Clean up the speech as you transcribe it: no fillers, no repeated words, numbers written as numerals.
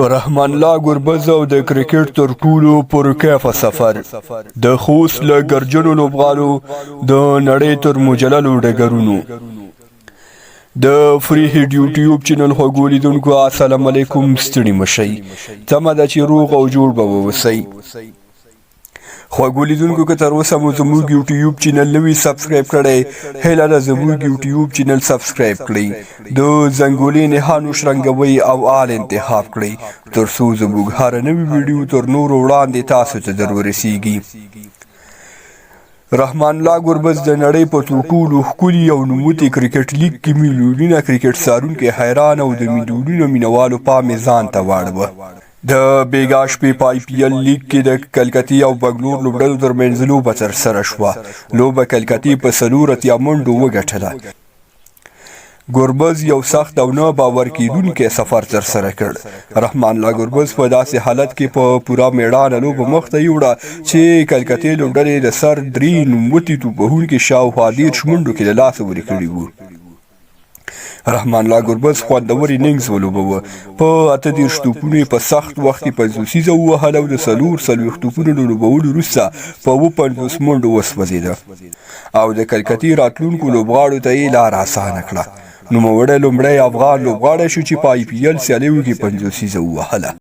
رحمان الله ګربز او د کرکټ تر ټولو پرکیفه سفر د خوست له ګرجنو لوبغالو د نړۍ تر مجللو ډګرونو د فری هډ یوټیوب چینل خو لیدونکو السلام علیکم ستړي مشي تمه د چې روغ او جوړ به وسی خو لیدونکو که تر اوسه مو زموږ یوټیوب چینل نوی سبسکرایب کړئ هله د زموږ یوټیوب چینل سبسکرایب کړئ د زنګولې نهانو شرنګوي او آل انتخاب کړئ تر څو زموږ هر نوی ویډیو تر نورو وړاندې تاسو ته در ورسیږي رحمان الله ګربز د نړۍ په ټولو ښکلي او نوموتی کرکټ لیګ کې میلیونونه کرکټ څارونکي حیران او د میلیونونو مینوالو پام یې ځان ته واړوه د بیګا شپې په آی پی ایل لیګ کې د کلکتې او بنګلور لوبډلو ترمنځ لوبه ترسره شوه لوبه کلکتې په 4 منډو وګټله ګربز یو سخت او نه باور کیدونکی سفر ترسره کړ رحمان الله ګربز په داسې حالت کې په پورا میدان لوبه مخته یوړه چې کلکتې لوبډلې د سر 3 نوموتي توپوهونکي شاوخوا 10 منډو کې له لاسه ورکړي وو رحمان الله ګربز خوندور اننګز ولوبوه په 38 توپونو په سخت وخت کې 50 ووهل او د 4 توپونو لوبولو وروسته په 50 منډو وسوځېده او د کلکتې راتلونکو لوبغاړو ته یې لار اسانه کړه نوموړی لومړی افغان لوبغاړی شو چې په آی پی ایل سیالیو کې 50 ووهله